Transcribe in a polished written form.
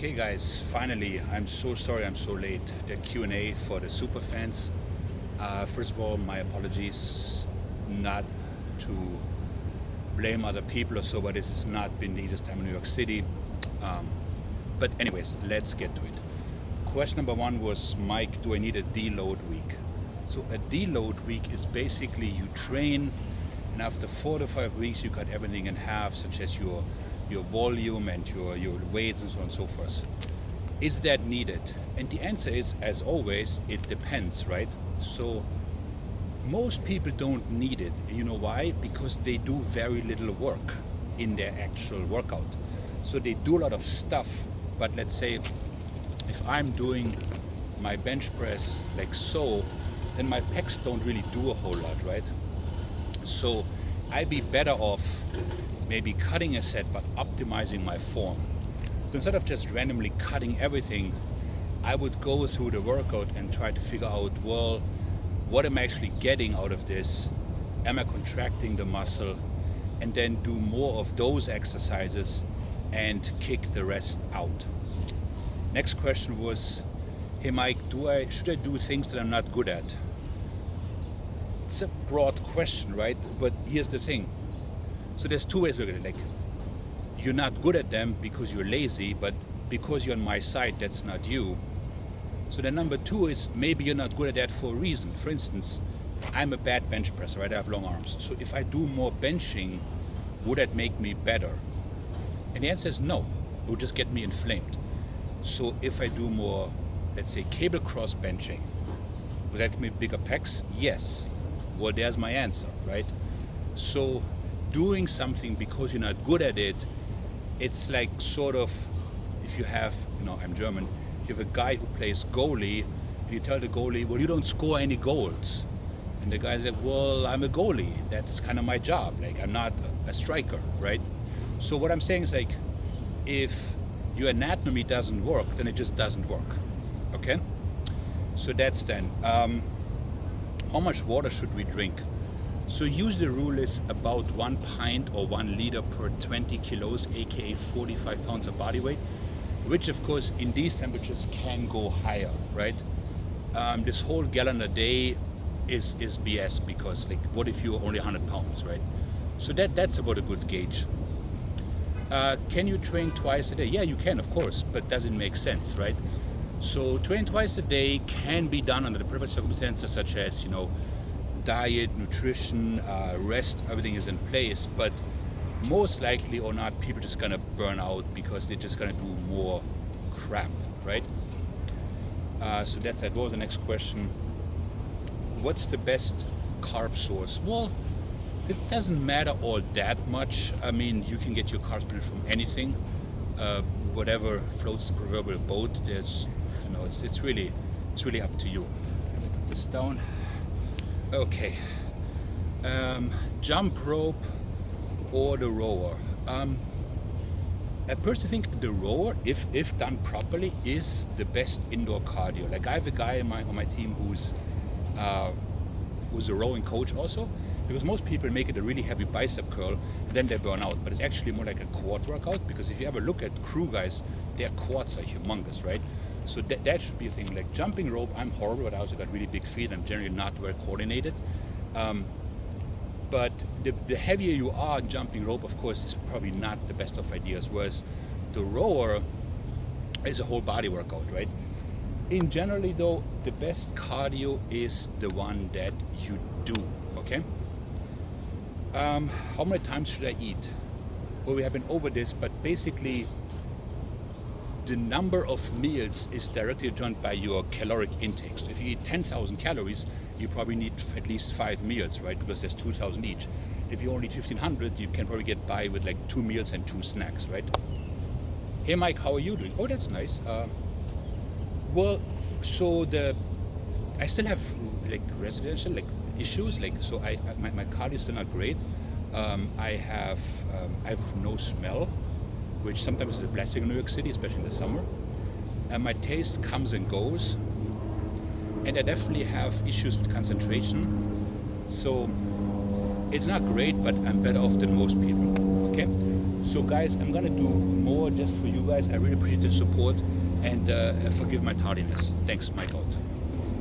Okay guys, finally, I'm so sorry I'm so late. The Q&A for the super fans. First of all, my apologies, not to blame other people or so, but this has not been the easiest time in New York City. But anyways, let's get to it. Question number one was, Mike, do I need a deload week? So a deload week is basically you train, and after 4 to 5 weeks you cut everything in half, such as your volume and your weights and so on and so forth. Is that needed? And the answer is, as always, it depends, right? So most people don't need it. And you know why? Because they do very little work in their actual workout. So they do a lot of stuff, but let's say if I'm doing my bench press like so, then my pecs don't really do a whole lot, right? So I'd be better off maybe cutting a set but optimizing my form. So instead of just randomly cutting everything, I would go through the workout and try to figure out, well, what am I actually getting out of this? Am I contracting the muscle? And then do more of those exercises and kick the rest out. Next question was, hey Mike, should I do things that I'm not good at? It's a broad question, right? But here's the thing. So there's two ways to look at it. Like, you're not good at them because you're lazy, but because you're on my side, that's not you. So then number two is, maybe you're not good at that for a reason. For instance, I'm a bad bench presser, right? I have long arms. So if I do more benching, would that make me better? And the answer is no. It would just get me inflamed. So if I do more, let's say, cable cross benching, would that give me bigger pecs? Yes. Well, there's my answer, right? So doing something because you're not good at it, it's like sort of, if you have, I'm German, you have a guy who plays goalie, and you tell the goalie, well, you don't score any goals. And the guy's like, well, I'm a goalie. That's kind of my job. Like, I'm not a striker, right? So what I'm saying is, like, if your anatomy doesn't work, then it just doesn't work, okay? So that's then. How much water should we drink? So usually the rule is about 1 pint or 1 liter per 20 kilos, aka 45 pounds of body weight, which of course in these temperatures can go higher, right? This whole gallon a day is BS, because like, what if you're only 100 pounds, right? So that's about a good gauge. Can you train twice a day? Yeah, you can, of course, but does it make sense, right? So train twice a day can be done under the perfect circumstances, such as, diet, nutrition, rest, everything is in place, but most likely or not, people are just gonna burn out because they're just gonna do more crap, right? So that's that. What was the next question? What's the best carb source? Well, it doesn't matter all that much. I mean, you can get your carbs from anything, whatever floats the proverbial boat. There's, it's really up to you. Let me put this down. Okay, jump rope or the rower. I personally think the rower, if done properly, is the best indoor cardio. Like, I have a guy on my team who's a rowing coach also, because most people make it a really heavy bicep curl and then they burn out, but it's actually more like a quad workout, because if you ever look at crew guys, their quads are humongous, right? So that should be a thing. Like jumping rope, I'm horrible, but I also got really big feet. I'm generally not well coordinated. But the heavier you are, jumping rope, of course, is probably not the best of ideas. Whereas the rower is a whole body workout, right? In generally, though, the best cardio is the one that you do, okay? How many times should I eat? Well, we have been over this, but basically, the number of meals is directly determined by your caloric intake. So if you eat 10,000 calories, you probably need at least 5 meals, right? Because there's 2,000 each. If you only eat 1,500, you can probably get by with like 2 meals and 2 snacks, right? Hey Mike, how are you doing? Oh, that's nice. Well, so I still have like residential issues. Like, so my cardio is still not great. I have no smell, which sometimes is a blessing in New York City, especially in the summer. And my taste comes and goes. And I definitely have issues with concentration. So it's not great, but I'm better off than most people, okay? So guys, I'm gonna do more just for you guys. I really appreciate the support, and forgive my tardiness. Thanks, Mike out.